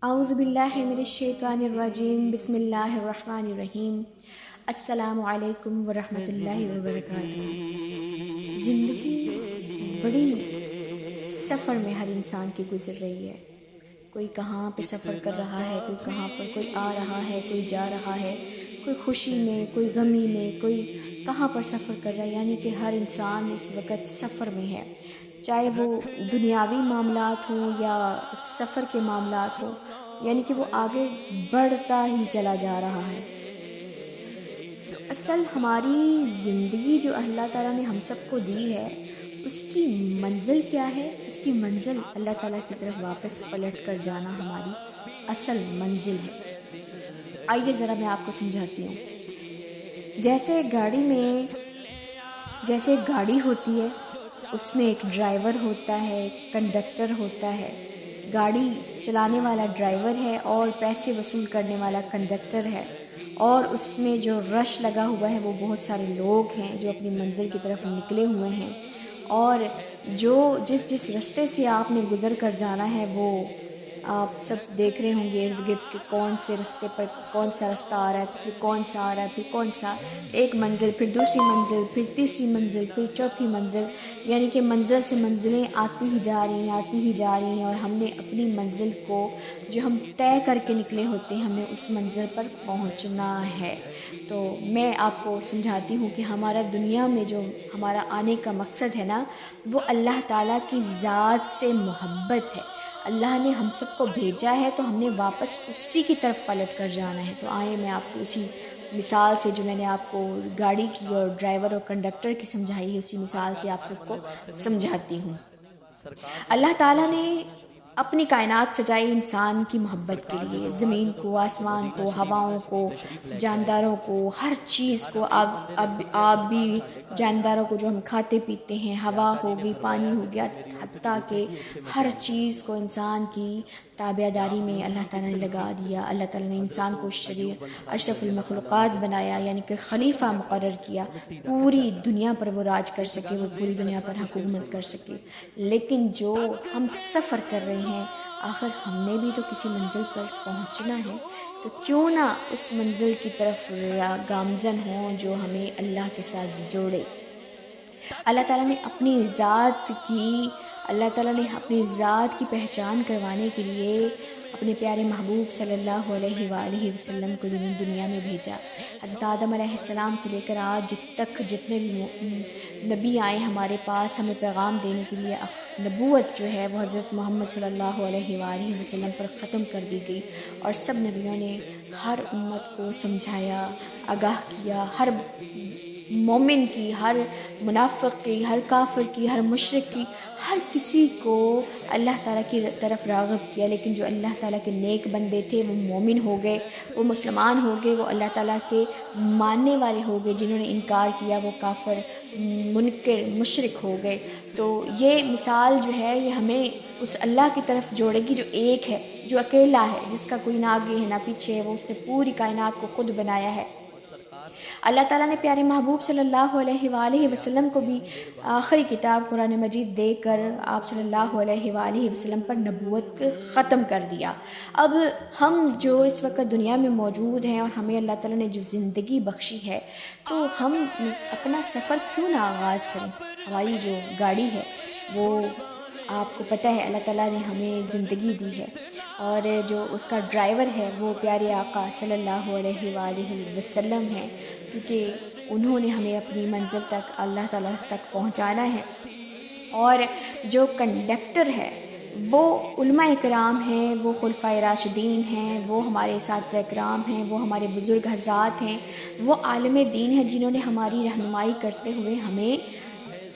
اعوذ باللہ من الشیطان الرجیم بسم اللہ الرحمن الرحیم السلام علیکم ورحمۃ اللہ وبرکاتہ۔ زندگی بڑی سفر میں ہر انسان کی گزر رہی ہے۔ کوئی کہاں پہ سفر کر رہا ہے، کوئی کہاں پر، کوئی آ رہا ہے، کوئی جا رہا ہے، کوئی خوشی میں، کوئی غمی میں، کوئی کہاں پر سفر کر رہا ہے۔ یعنی کہ ہر انسان اس وقت سفر میں ہے، چاہے وہ دنیاوی معاملات ہوں یا سفر کے معاملات ہوں، یعنی کہ وہ آگے بڑھتا ہی چلا جا رہا ہے۔ تو اصل ہماری زندگی جو اللہ تعالیٰ نے ہم سب کو دی ہے، اس کی منزل کیا ہے؟ اس کی منزل اللہ تعالیٰ کی طرف واپس پلٹ کر جانا ہماری اصل منزل ہے۔ آئیے ذرا میں آپ کو سمجھاتی ہوں۔ جیسے ایک گاڑی ہوتی ہے، اس میں ایک ڈرائیور ہوتا ہے، کنڈکٹر ہوتا ہے۔ گاڑی چلانے والا ڈرائیور ہے اور پیسے وصول کرنے والا کنڈکٹر ہے، اور اس میں جو رش لگا ہوا ہے وہ بہت سارے لوگ ہیں جو اپنی منزل کی طرف نکلے ہوئے ہیں، اور جو جس رستے سے آپ نے گزر کر جانا ہے وہ آپ سب دیکھ رہے ہوں گے ارد گرد کہ کون سے رستے پر کون سا رستہ آ رہا ہے، پھر کون سا آ رہا ہے، پھر کون سا، ایک منزل، پھر دوسری منزل، پھر تیسری منزل، پھر چوتھی منزل، یعنی کہ منزل سے منزلیں آتی ہی جا رہی ہیں، اور ہم نے اپنی منزل کو جو ہم طے کر کے نکلے ہوتے ہیں، ہمیں اس منزل پر پہنچنا ہے۔ تو میں آپ کو سمجھاتی ہوں کہ ہمارا دنیا میں جو ہمارا آنے کا مقصد ہے نا، وہ اللہ تعالیٰ کی ذات سے محبت ہے۔ اللہ نے ہم سب کو بھیجا ہے تو ہم نے واپس اسی کی طرف پلٹ کر جانا ہے۔ تو آئے میں آپ کو اسی مثال سے جو میں نے آپ کو گاڑی کی اور ڈرائیور اور کنڈکٹر کی سمجھائی ہے، اسی مثال سے آپ سب کو سمجھاتی ہوں۔ اللہ تعالیٰ نے اپنی کائنات سجائی انسان کی محبت کے لیے، زمین کو، آسمان کو، ہواؤں کو، جانداروں کو، ہر چیز کو، آبی جانداروں کو جو ہم کھاتے پیتے ہیں، ہوا ہو گئی، پانی ہو گیا، حتیٰ کہ ہر چیز کو انسان کی تابع داری میں اللہ تعالیٰ نے لگا دیا۔ اللہ تعالیٰ نے انسان کو اشرف المخلوقات بنایا، یعنی کہ خلیفہ مقرر کیا، پوری دنیا پر وہ راج کر سکے، وہ پوری دنیا پر حکومت کر سکے۔ لیکن جو ہم سفر کر رہے ہیں، آخر ہم نے بھی تو کسی منزل پر پہنچنا ہے، تو کیوں نہ اس منزل کی طرف گامزن ہوں جو ہمیں اللہ کے ساتھ جوڑے۔ اللہ تعالیٰ نے اپنی ذات کی پہچان کروانے کے لیے اپنے پیارے محبوب صلی اللہ علیہ وآلہ وسلم کو دنیا میں بھیجا۔ حضرت آدم علیہ السلام سے لے کر آج تک جتنے بھی نبی آئے ہمارے پاس ہمیں پیغام دینے کے لیے، نبوت جو ہے وہ حضرت محمد صلی اللہ علیہ وآلہ وسلم پر ختم کر دی گئی، اور سب نبیوں نے ہر امت کو سمجھایا، آگاہ کیا، ہر مومن کی، ہر منافق کی، ہر کافر کی، ہر مشرک کی، ہر کسی کو اللہ تعالیٰ کی طرف راغب کیا۔ لیکن جو اللہ تعالیٰ کے نیک بندے تھے وہ مومن ہو گئے، وہ مسلمان ہو گئے، وہ اللہ تعالیٰ کے ماننے والے ہو گئے۔ جنہوں نے انکار کیا وہ کافر، منکر، مشرک ہو گئے۔ تو یہ مثال جو ہے یہ ہمیں اس اللہ کی طرف جوڑے گی جو ایک ہے، جو اکیلا ہے، جس کا کوئی نہ آگے ہے نہ پیچھے ہے، وہ اس نے پوری کائنات کو خود بنایا ہے۔ اللہ تعالیٰ نے پیارے محبوب صلی اللہ علیہ وآلہ وسلم کو بھی آخری کتاب قرآن مجید دے کر آپ صلی اللہ علیہ وآلہ وسلم پر نبوت ختم کر دیا۔ اب ہم جو اس وقت دنیا میں موجود ہیں اور ہمیں اللہ تعالیٰ نے جو زندگی بخشی ہے، تو ہم اپنا سفر کیوں نہ آغاز کریں۔ ہماری جو گاڑی ہے وہ آپ کو پتہ ہے اللہ تعالیٰ نے ہمیں زندگی دی ہے، اور جو اس کا ڈرائیور ہے وہ پیارے آقا صلی اللہ علیہ وآلہ وسلم ہیں، کیونکہ انہوں نے ہمیں اپنی منزل تک، اللہ تعالیٰ تک پہنچانا ہے۔ اور جو کنڈکٹر ہے وہ علماء اکرام ہیں، وہ خلفائے راشدین ہیں، وہ ہمارے اساتذہ اکرام ہیں، وہ ہمارے بزرگ حضرات ہیں، وہ عالم دین ہیں جنہوں نے ہماری رہنمائی کرتے ہوئے ہمیں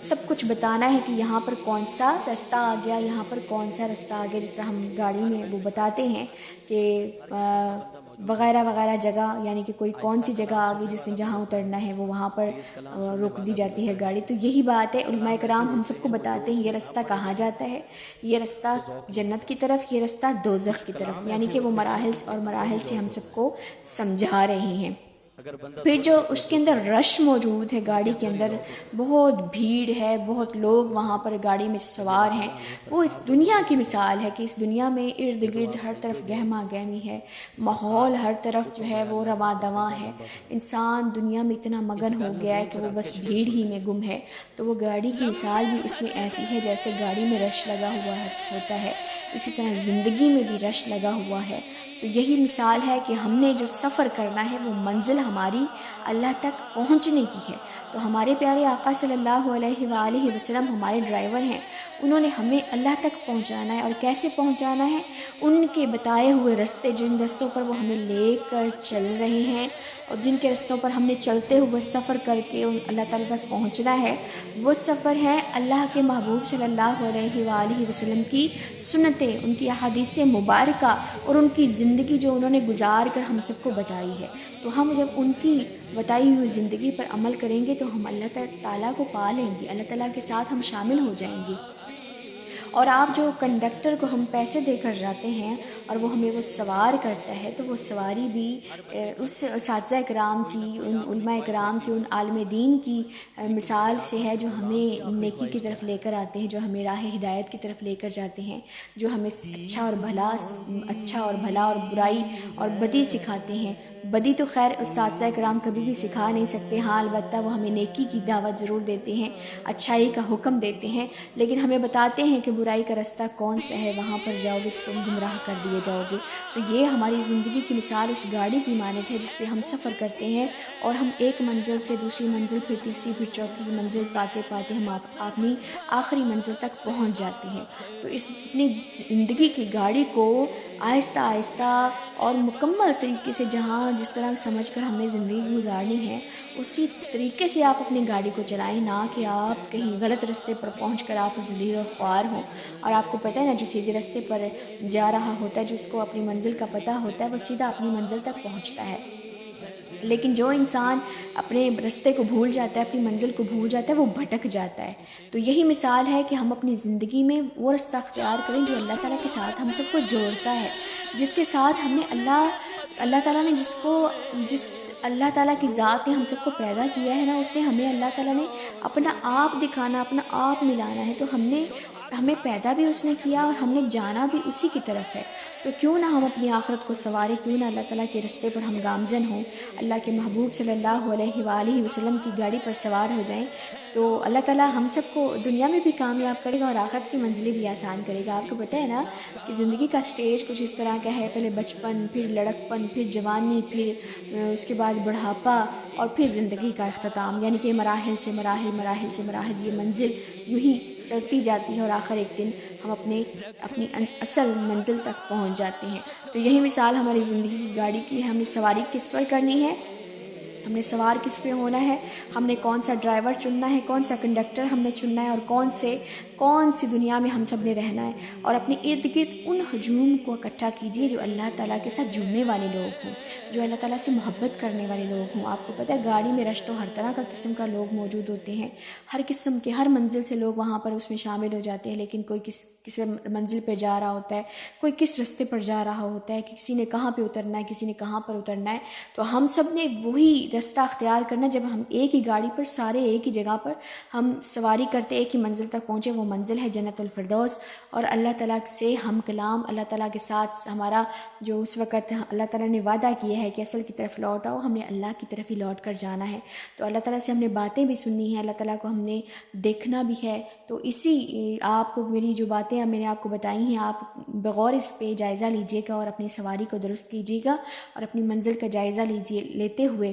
سب کچھ بتانا ہے کہ یہاں پر کون سا رستہ آ گیا، یہاں پر کون سا رستہ آ گیا۔ جس طرح ہم گاڑی میں وہ بتاتے ہیں کہ وغیرہ وغیرہ جگہ، یعنی کہ کوئی کون سی جگہ آ گئی جس نے جہاں اترنا ہے وہ وہاں پر روک دی جاتی ہے گاڑی۔ تو یہی بات ہے، علماء کرام ہم سب کو بتاتے ہیں یہ رستہ کہاں جاتا ہے، یہ رستہ جنت کی طرف، یہ رستہ دوزخ کی طرف، یعنی کہ وہ مراحل سے ہم سب کو سمجھا رہے ہیں۔ پھر جو اس کے اندر رش موجود ہے، گاڑی کے اندر بہت بھیڑ ہے، بہت لوگ وہاں پر گاڑی میں سوار ہیں، وہ اس دنیا کی مثال ہے کہ اس دنیا میں ارد گرد ہر طرف گہما گہمی ہے، ماحول ہر طرف جو ہے وہ رواں دواں ہے، انسان دنیا میں اتنا مگن ہو گیا ہے کہ وہ بس بھیڑ ہی میں گم ہے۔ تو وہ گاڑی کی مثال بھی اس میں ایسی ہے جیسے گاڑی میں رش لگا ہوا ہوتا ہے، اسی طرح زندگی میں بھی رش لگا ہوا ہے۔ تو یہی مثال ہے کہ ہم نے جو سفر کرنا ہے وہ منزل ہماری اللہ تک پہنچنے کی ہے۔ تو ہمارے پیارے آقا صلی اللہ علیہ وآلہ وسلم ہمارے ڈرائیور ہیں، انہوں نے ہمیں اللہ تک پہنچانا ہے، اور کیسے پہنچانا ہے؟ ان کے بتائے ہوئے رستے، جن رستوں پر وہ ہمیں لے کر چل رہے ہیں اور جن کے رستوں پر ہم نے چلتے ہوئے سفر کر کے اللہ تعالیٰ تک پہنچنا ہے، وہ سفر ہے اللہ کے محبوب صلی اللہ علیہ وآلہ وسلم کی سنتیں، ان کی احادیث مبارکہ اور ان کی زندگی جو انہوں نے گزار کر ہم سب کو بتائی ہے۔ تو ہم جب ان کی بتائی ہوئی زندگی پر عمل کریں گے تو ہم اللہ تعالیٰ کو پا لیں گے، اللہ تعالیٰ کے ساتھ ہم شامل ہو جائیں گے۔ اور آپ جو کنڈکٹر کو ہم پیسے دے کر جاتے ہیں اور وہ ہمیں وہ سوار کرتا ہے، تو وہ سواری بھی اس اساتذہ کرام کی، ان علماء کرام کی، ان عالم دین کی مثال سے ہے جو ہمیں نیکی کی طرف لے کر آتے ہیں، جو ہمیں راہ ہدایت کی طرف لے کر جاتے ہیں، جو ہمیں اچھا اور بھلا اور برائی اور بدی سکھاتے ہیں۔ بدی تو خیر اساتذہ کرام کبھی بھی سکھا نہیں سکتے، ہاں البتہ وہ ہمیں نیکی کی دعوت ضرور دیتے ہیں، اچھائی کا حکم دیتے ہیں، لیکن ہمیں بتاتے ہیں کہ برائی کا رستہ کون سا ہے، وہاں پر جاؤ گے تم گمراہ کر دیے جاؤ گے۔ تو یہ ہماری زندگی کی مثال اس گاڑی کی مانند ہے جس پہ ہم سفر کرتے ہیں، اور ہم ایک منزل سے دوسری منزل، پھر تیسری، پھر چوتھی منزل پاتے پاتے ہم اپنی آخری منزل تک پہنچ جاتے ہیں۔ تو اس اپنی زندگی کی گاڑی کو آہستہ آہستہ اور مکمل طریقے سے جس طرح سمجھ کر ہم نے زندگی گزارنی ہے، اسی طریقے سے آپ اپنی گاڑی کو چلائیں، نہ کہ آپ کہیں غلط رستے پر پہنچ کر آپ ذلیل اور خوار ہوں۔ اور آپ کو پتہ ہے نا، جو سیدھے رستے پر جا رہا ہوتا ہے، جس کو اپنی منزل کا پتہ ہوتا ہے، وہ سیدھا اپنی منزل تک پہنچتا ہے، لیکن جو انسان اپنے رستے کو بھول جاتا ہے، اپنی منزل کو بھول جاتا ہے، وہ بھٹک جاتا ہے۔ تو یہی مثال ہے کہ ہم اپنی زندگی میں وہ رستہ اختیار کریں جو اللہ تعالیٰ کے ساتھ ہم سب کو جوڑتا ہے، جس کے ساتھ ہم نے اللہ تعالیٰ نے جس اللہ تعالیٰ کی ذات نے ہم سب کو پیدا کیا ہے نا، اس نے ہمیں، اللہ تعالیٰ نے اپنا آپ دکھانا، اپنا آپ ملانا ہے، تو ہمیں پیدا بھی اس نے کیا اور ہم نے جانا بھی اسی کی طرف ہے۔ تو کیوں نہ ہم اپنی آخرت کو سنواریں، کیوں نہ اللہ تعالیٰ کے رستے پر ہم گامزن ہوں، اللہ کے محبوب صلی اللہ علیہ وآلہ وسلم کی گاڑی پر سوار ہو جائیں۔ تو اللہ تعالیٰ ہم سب کو دنیا میں بھی کامیاب کرے گا اور آخرت کی منزلیں بھی آسان کرے گا۔ آپ کو پتہ ہے نا کہ زندگی کا سٹیج کچھ اس طرح کا ہے، پہلے بچپن، پھر لڑکپن، پھر جوانی، پھر اس کے بعد بڑھاپا، اور پھر زندگی کا اختتام، یعنی کہ مراحل سے مراحل یہ منزل یوں ہی چلتی جاتی ہے، اور آخر ایک دن ہم اپنی اصل منزل تک پہنچ جاتے ہیں۔ تو یہی مثال ہماری زندگی کی گاڑی کی ہے، ہم نے سواری کس پر کرنی ہے، ہم نے سوار کس پہ ہونا ہے، ہم نے کون سا ڈرائیور چننا ہے، کون سا کنڈکٹر ہم نے چننا ہے، اور کون سی دنیا میں ہم سب نے رہنا ہے۔ اور اپنے ارد گرد ان ہجوم کو اکٹھا کیجیے جو اللہ تعالیٰ کے ساتھ جڑنے والے لوگ ہوں، جو اللہ تعالیٰ سے محبت کرنے والے لوگ ہوں۔ آپ کو پتہ ہے گاڑی میں رش تو ہر طرح کا قسم کا لوگ موجود ہوتے ہیں، ہر قسم کے، ہر منزل سے لوگ وہاں پر اس میں شامل ہو جاتے ہیں، لیکن کوئی کس منزل پہ جا رہا ہوتا ہے، کوئی کس رستے پر جا رہا ہوتا ہے، کسی نے کہاں پہ اترنا ہے، کسی نے کہاں پر اترنا ہے۔ تو ہم سب نے وہی رستہ اختیار کرنا، جب ہم ایک ہی گاڑی پر سارے ایک ہی جگہ پر ہم سواری کرتے ایک ہی منزل تک پہنچے، وہ منزل ہے جنت الفردوس، اور اللہ تعالیٰ سے ہم کلام، اللہ تعالیٰ کے ساتھ ہمارا جو اس وقت اللہ تعالیٰ نے وعدہ کیا ہے کہ اصل کی طرف لوٹ آؤ، ہم نے اللہ کی طرف ہی لوٹ کر جانا ہے۔ تو اللہ تعالیٰ سے ہم نے باتیں بھی سننی ہیں، اللہ تعالیٰ کو ہم نے دیکھنا بھی ہے۔ تو اسی آپ کو میری جو باتیں میں نے آپ کو بتائی ہیں، آپ بغور اس پہ جائزہ لیجئے گا اور اپنی سواری کو درست کیجیے گا، اور اپنی منزل کا جائزہ لیتے ہوئے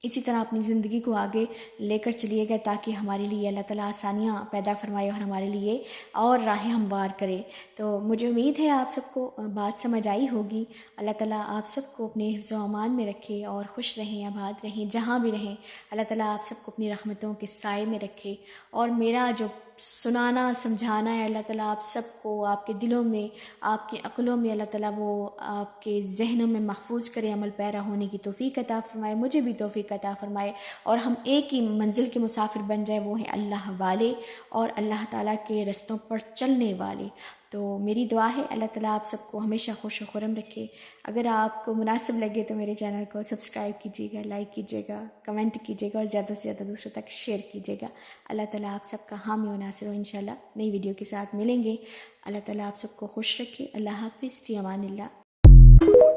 اسی طرح اپنی زندگی کو آگے لے کر چلیے گا، تاکہ ہمارے لیے اللہ تعالیٰ آسانیاں پیدا فرمائے اور ہمارے لیے اور راہیں ہموار کرے۔ تو مجھے امید ہے آپ سب کو بات سمجھ آئی ہوگی۔ اللہ تعالیٰ آپ سب کو اپنے حفظ و امان میں رکھے اور خوش رہیں، آباد رہیں، جہاں بھی رہیں۔ اللہ تعالیٰ آپ سب کو اپنی رحمتوں کے سائے میں رکھے، اور میرا جو سنانا سمجھانا ہے، اللہ تعالیٰ آپ سب کو آپ کے دلوں میں، آپ کے عقلوں میں، اللہ تعالیٰ وہ آپ کے ذہنوں میں محفوظ کرے، عمل پیرا ہونے کی توفیق عطا فرمائے، مجھے بھی توفیق عطا فرمائے، اور ہم ایک ہی منزل کے مسافر بن جائے، وہ ہیں اللہ والے اور اللہ تعالیٰ کے رستوں پر چلنے والے۔ تو میری دعا ہے اللہ تعالیٰ آپ سب کو ہمیشہ خوش و خرم رکھے. اگر آپ کو مناسب لگے تو میرے چینل کو سبسکرائب کیجیے گا، لائک کیجیے گا، کمنٹ کیجیے گا اور زیادہ سے زیادہ دوسروں تک شیئر کیجیے گا. اللہ تعالیٰ آپ سب کا حامی و ناصر ہو. انشاءاللہ نئی ویڈیو کے ساتھ ملیں گے. اللہ تعالیٰ آپ سب کو خوش رکھے. اللہ حافظ، فی امان اللہ.